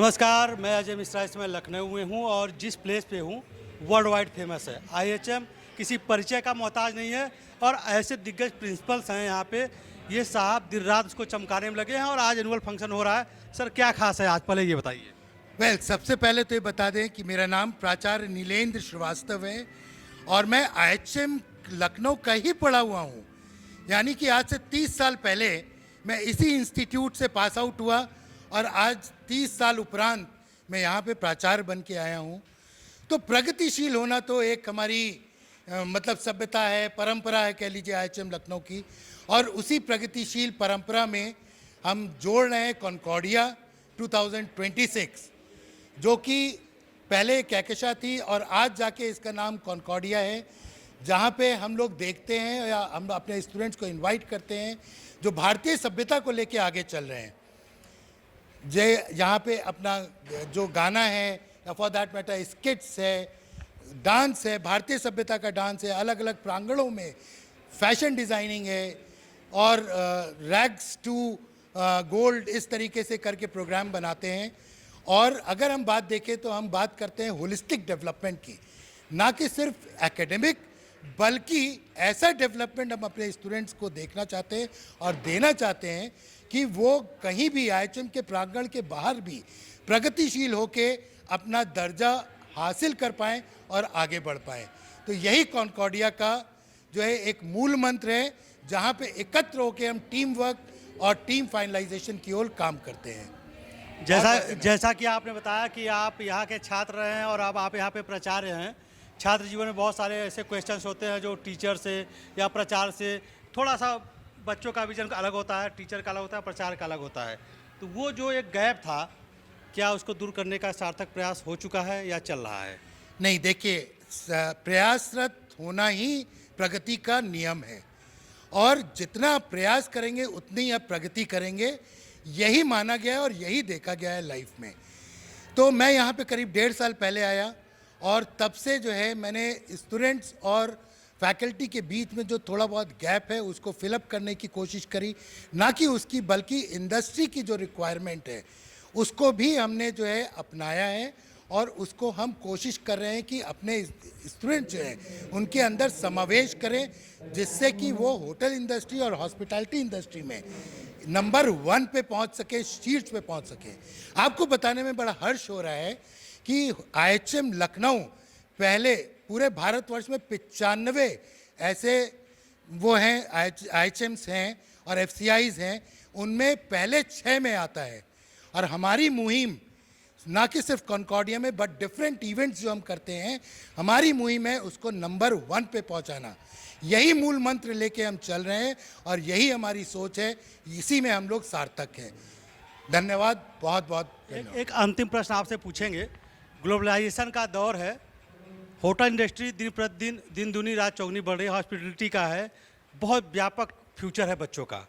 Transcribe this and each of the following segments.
नमस्कार, मैं अजय मिश्रा। इस समय लखनऊ में हूँ और जिस प्लेस पे हूँ वर्ल्ड वाइड फेमस है। आईएचएम किसी परिचय का मोहताज नहीं है और ऐसे दिग्गज प्रिंसिपल्स हैं यहाँ पे। ये साहब दिन रात उसको चमकाने में लगे हैं और आज एनुअल फंक्शन हो रहा है। सर, क्या खास है आज, पहले ये बताइए। सबसे पहले तो ये बता दें कि मेरा नाम प्राचार्य नीलेंद्र श्रीवास्तव है और मैं आईएचएम लखनऊ का ही पढ़ा हुआ हूँ। यानी कि आज से 30 साल पहले मैं इसी इंस्टीट्यूट से पास आउट हुआ और आज 30 साल उपरांत मैं यहाँ पे प्राचार्य बन के आया हूँ। तो प्रगतिशील होना तो एक हमारी मतलब सभ्यता है, परंपरा है, कह लीजिए आईएचएम लखनऊ की। और उसी प्रगतिशील परंपरा में हम जोड़ रहे हैं कॉन्कॉर्डिया 2026, जो कि पहले कहकशा थी और आज जाके इसका नाम कॉन्कॉर्डिया है, जहाँ पे हम लोग देखते हैं या हम अपने स्टूडेंट्स को इनवाइट करते हैं जो भारतीय सभ्यता को लेके आगे चल रहे हैं। यहाँ पे अपना जो गाना है या फॉर दैट मैटर स्किट्स है, डांस है, भारतीय सभ्यता का डांस है, अलग अलग प्रांगणों में फैशन डिज़ाइनिंग है और रैग्स टू गोल्ड, इस तरीके से करके प्रोग्राम बनाते हैं। और अगर हम बात देखें तो हम बात करते हैं होलिस्टिक डेवलपमेंट की, ना कि सिर्फ एकेडमिक, बल्कि ऐसा डेवलपमेंट हम अपने स्टूडेंट्स को देखना चाहते हैं और देना चाहते हैं कि वो कहीं भी आईएचएम के प्रांगण के बाहर भी प्रगतिशील होके अपना दर्जा हासिल कर पाएँ और आगे बढ़ पाएँ। तो यही कॉन्कॉर्डिया का जो है एक मूल मंत्र है, जहाँ पे एकत्र होकर हम टीम वर्क और टीम फाइनलाइजेशन की ओर काम करते हैं। जैसा कि आपने बताया कि आप यहाँ के छात्र हैं और अब आप यहाँ पे प्राचार्य हैं। छात्र जीवन में बहुत सारे ऐसे क्वेश्चंस होते हैं जो टीचर से या प्रचार से थोड़ा सा बच्चों का विजन अलग होता है, टीचर का अलग होता है, प्रचार का अलग होता है। तो वो जो एक गैप था, क्या उसको दूर करने का सार्थक प्रयास हो चुका है या चल रहा है? नहीं, देखिए, प्रयासरत होना ही प्रगति का नियम है और जितना प्रयास करेंगे उतनी आप प्रगति करेंगे, यही माना गया है और यही देखा गया है लाइफ में। तो मैं यहाँ पे करीब 1.5 साल पहले आया और तब से जो है मैंने स्टूडेंट्स और फैकल्टी के बीच में जो थोड़ा बहुत गैप है उसको फिलअप करने की कोशिश करी, ना कि उसकी बल्कि इंडस्ट्री की जो रिक्वायरमेंट है उसको भी हमने जो है अपनाया है और उसको हम कोशिश कर रहे हैं कि अपने स्टूडेंट जो हैं उनके अंदर समावेश करें, जिससे कि वो होटल इंडस्ट्री और हॉस्पिटैलिटी इंडस्ट्री में नंबर 1 पे पहुंच सके, शीर्ष पे पहुंच सके। आपको बताने में बड़ा हर्ष हो रहा है कि आईएचएम लखनऊ पहले पूरे भारतवर्ष में 95 ऐसे वो हैं आईएचएम्स हैं और एफसीआईज हैं, उनमें पहले 6 में आता है। और हमारी मुहिम ना कि सिर्फ कॉन्कॉर्डिया में बट डिफरेंट इवेंट्स जो हम करते हैं, हमारी मुहिम है उसको नंबर 1 पे पहुंचाना। यही मूल मंत्र लेके हम चल रहे हैं और यही हमारी सोच है, इसी में हम लोग सार्थक हैं। धन्यवाद, बहुत बहुत धन्यवाद। एक अंतिम प्रश्न आपसे पूछेंगे। ग्लोबलाइजेशन का दौर है, होटल इंडस्ट्री दिन प्रतिदिन दिन दूनी रात चौगनी बढ़ रही है, हॉस्पिटलिटी का है, बहुत व्यापक फ्यूचर है बच्चों का।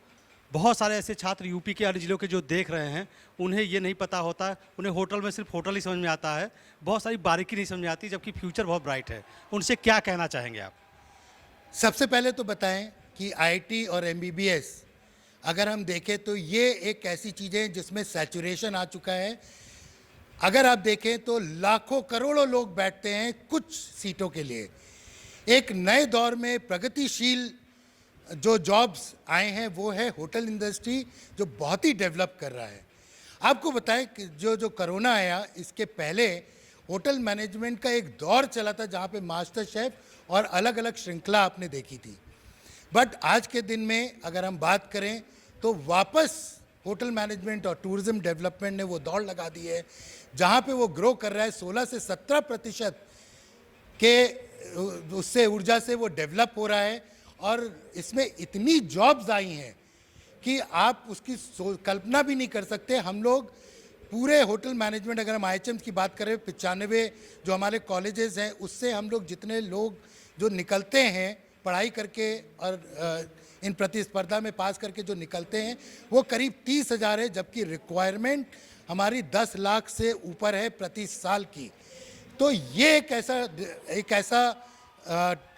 बहुत सारे ऐसे छात्र यूपी के अन्य जिलों के जो देख रहे हैं, उन्हें ये नहीं पता होता, उन्हें होटल में सिर्फ होटल ही समझ में आता है, बहुत सारी बारीकी नहीं समझ में आती, जबकि फ्यूचर बहुत ब्राइट है। उनसे क्या कहना चाहेंगे आप? सबसे पहले तो बताएं कि आईआईटी और एमबीबीएस अगर हम देखें तो ये एक ऐसी चीज़ है जिसमें सैचुरेशन आ चुका है। अगर आप देखें तो लाखों करोड़ों लोग बैठते हैं कुछ सीटों के लिए। एक नए दौर में प्रगतिशील जो जॉब्स आए हैं वो है होटल इंडस्ट्री, जो बहुत ही डेवलप कर रहा है। आपको बताएं कि जो कोरोना आया, इसके पहले होटल मैनेजमेंट का एक दौर चला था जहाँ पे मास्टर शेफ और अलग अलग श्रृंखला आपने देखी थी। बट आज के दिन में अगर हम बात करें तो वापस होटल मैनेजमेंट और टूरिज्म डेवलपमेंट ने वो दौड़ लगा दी है, जहाँ पे वो ग्रो कर रहा है। 16 से 17% के उससे ऊर्जा से वो डेवलप हो रहा है और इसमें इतनी जॉब्स आई हैं कि आप उसकी कल्पना भी नहीं कर सकते। हम लोग पूरे होटल मैनेजमेंट, अगर हम आईएचएम की बात करें, 95 जो हमारे कॉलेजेस हैं उससे हम लोग जितने लोग जो निकलते हैं पढ़ाई करके और इन प्रतिस्पर्धा में पास करके जो निकलते हैं वो करीब 30,000 है, जबकि रिक्वायरमेंट हमारी 10 लाख से ऊपर है प्रति साल की। तो ये एक ऐसा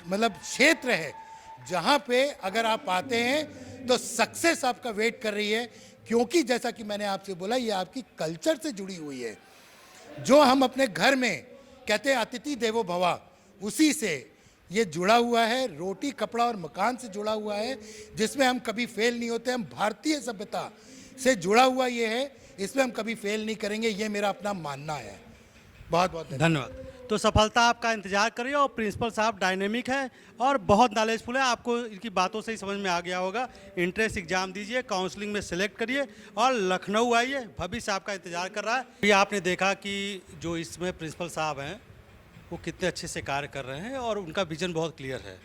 मतलब क्षेत्र है जहाँ पे अगर आप आते हैं तो सक्सेस आपका वेट कर रही है, क्योंकि जैसा कि मैंने आपसे बोला ये आपकी कल्चर से जुड़ी हुई है। जो हम अपने घर में कहते हैं अतिथि देवो भवा, उसी से ये जुड़ा हुआ है। रोटी कपड़ा और मकान से जुड़ा हुआ है, जिसमें हम कभी फेल नहीं होते। हम भारतीय सभ्यता से जुड़ा हुआ ये है, इसमें हम कभी फेल नहीं करेंगे, ये मेरा अपना मानना है। बहुत बहुत धन्यवाद। तो सफलता आपका इंतजार करिए। और प्रिंसिपल साहब डायनेमिक है और बहुत नॉलेजफुल है, आपको इनकी बातों से ही समझ में आ गया होगा। इंट्रेंस एग्जाम दीजिए, काउंसलिंग में सेलेक्ट करिए और लखनऊ आइए, भविष्य आपका इंतजार कर रहा है। ये आपने देखा कि जो इसमें प्रिंसिपल साहब हैं वो कितने अच्छे से कार्य कर रहे हैं और उनका विजन बहुत क्लियर है।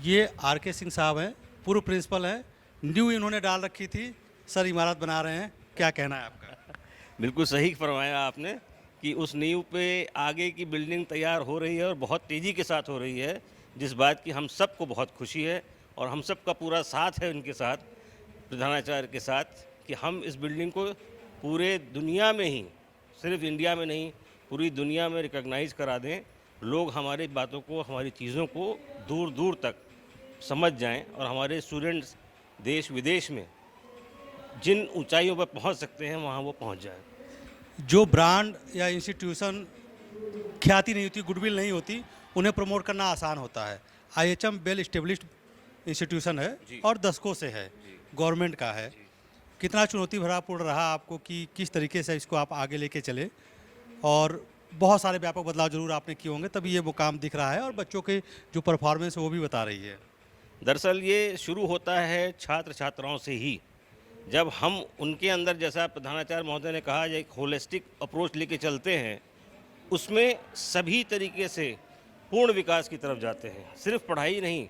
ये आर.के. सिंह साहब हैं, पूर्व प्रिंसिपल हैं, न्यू इन्होंने डाल रखी थी, सर इमारत बना रहे हैं, क्या कहना है आपका? बिल्कुल सही फरमाया आपने कि उस नींव पे आगे की बिल्डिंग तैयार हो रही है और बहुत तेज़ी के साथ हो रही है, जिस बात की हम सबको बहुत खुशी है और हम सबका पूरा साथ है उनके साथ, प्रधानाचार्य के साथ, कि हम इस बिल्डिंग को पूरे दुनिया में ही, सिर्फ इंडिया में नहीं, पूरी दुनिया में रिकॉग्नाइज़ करा दें। लोग हमारी बातों को, हमारी चीज़ों को दूर दूर तक समझ जाएं और हमारे स्टूडेंट्स देश विदेश में जिन ऊंचाइयों पर पहुंच सकते हैं वहां वो पहुंच जाएं। जो ब्रांड या इंस्टीट्यूशन ख्याति नहीं होती, गुडविल नहीं होती, उन्हें प्रमोट करना आसान होता है। IHM वेल इस्टेब्लिश्ड इंस्टीट्यूशन है और दशकों से है, गवर्नमेंट का है। कितना चुनौती भरापूर्ण रहा आपको कि किस तरीके से इसको आप आगे लेके चले, और बहुत सारे व्यापक बदलाव जरूर आपने किए होंगे, तभी ये मुकाम दिख रहा है और बच्चों के जो परफॉर्मेंस है वो भी बता रही है। दरअसल ये शुरू होता है छात्र छात्राओं से ही, जब हम उनके अंदर, जैसा प्रधानाचार्य महोदय ने कहा, एक होलिस्टिक अप्रोच लेके चलते हैं, उसमें सभी तरीके से पूर्ण विकास की तरफ जाते हैं। सिर्फ पढ़ाई नहीं,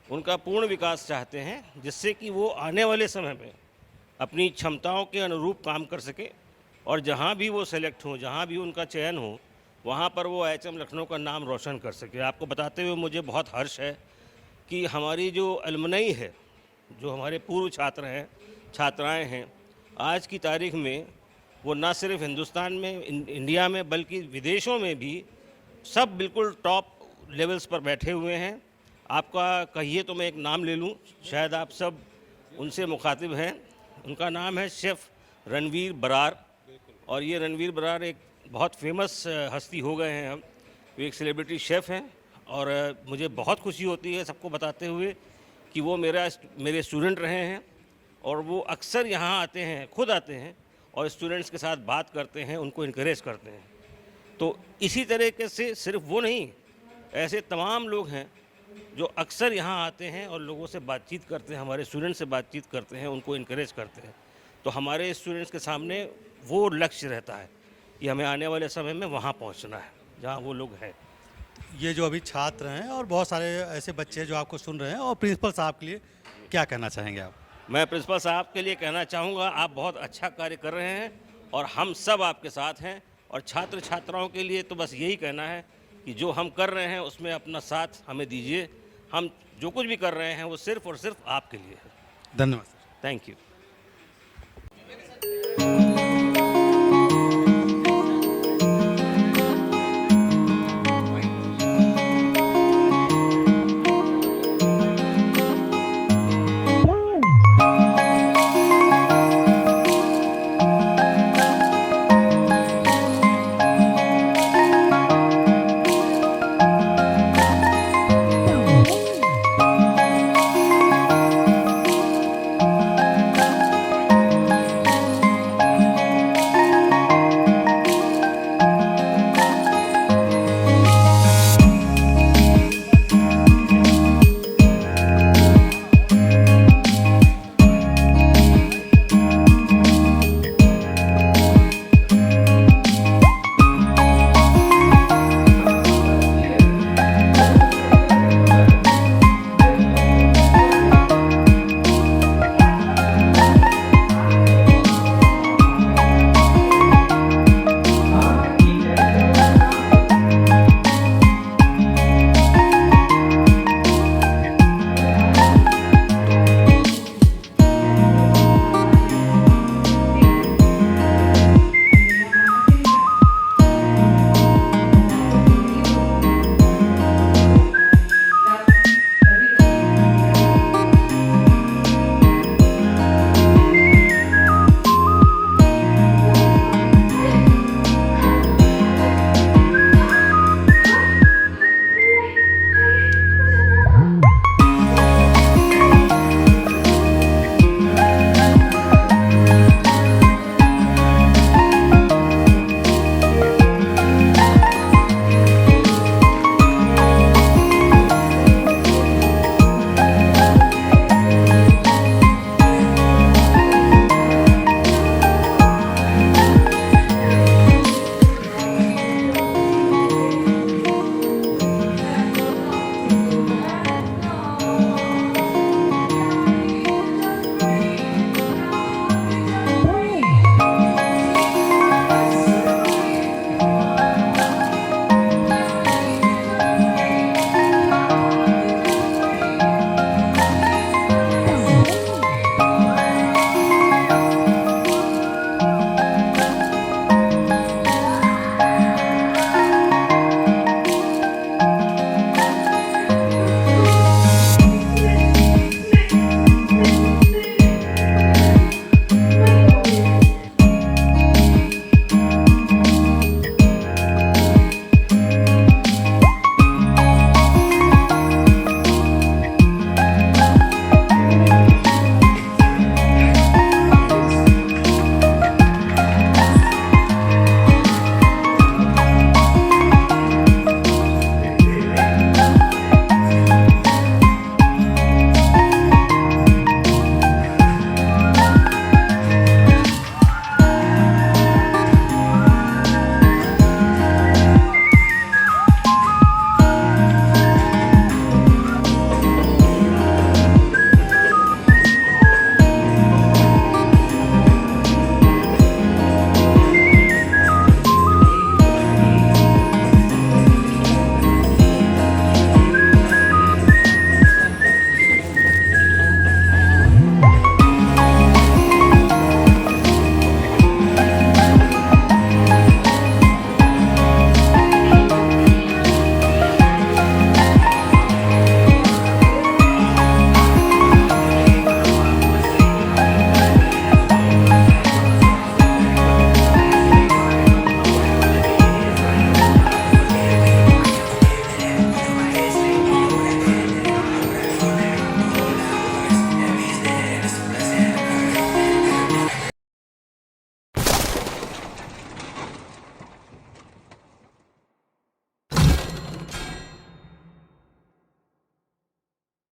उनका पूर्ण विकास चाहते हैं, जिससे कि वो आने वाले समय में अपनी क्षमताओं के अनुरूप काम कर सके और जहाँ भी वो सेलेक्ट हों, जहाँ भी उनका चयन हो, वहाँ पर वो IHM लखनऊ का नाम रोशन कर सके। आपको बताते हुए मुझे बहुत हर्ष है कि हमारी जो एलुमनी है, जो हमारे पूर्व छात्र हैं, छात्राएं हैं, आज की तारीख में वो ना सिर्फ हिंदुस्तान में, इंडिया में, बल्कि विदेशों में भी सब बिल्कुल टॉप लेवल्स पर बैठे हुए हैं। आपका कहिए तो मैं एक नाम ले लूं, शायद आप सब उनसे मुखातिब हैं। उनका नाम है शेफ़ रणवीर बरार, और ये रणवीर बरार एक बहुत फेमस हस्ती हो गए हैं। हम वो एक सेलिब्रिटी शेफ़ हैं और मुझे बहुत खुशी होती है सबको बताते हुए कि वो मेरे स्टूडेंट रहे हैं और वो अक्सर यहाँ आते हैं, खुद आते हैं और स्टूडेंट्स के साथ बात करते हैं, उनको इनकरेज करते हैं। तो इसी तरीके से सिर्फ वो नहीं, ऐसे तमाम लोग हैं जो अक्सर यहाँ आते हैं और लोगों से बातचीत करते हैं, हमारे स्टूडेंट्स से बातचीत करते हैं, उनको इनकरेज करते हैं। तो हमारे स्टूडेंट्स के सामने वो लक्ष्य रहता है कि हमें आने वाले समय में वहाँ पहुँचना है जहाँ वो लोग हैं। ये जो अभी छात्र हैं और बहुत सारे ऐसे बच्चे जो आपको सुन रहे हैं, और प्रिंसिपल साहब के लिए क्या कहना चाहेंगे आप? मैं प्रिंसिपल साहब के लिए कहना चाहूँगा, आप बहुत अच्छा कार्य कर रहे हैं और हम सब आपके साथ हैं। और छात्र छात्राओं के लिए तो बस यही कहना है कि जो हम कर रहे हैं उसमें अपना साथ हमें दीजिए। हम जो कुछ भी कर रहे हैं वो सिर्फ़ और सिर्फ आपके लिए है। धन्यवाद। Thank you.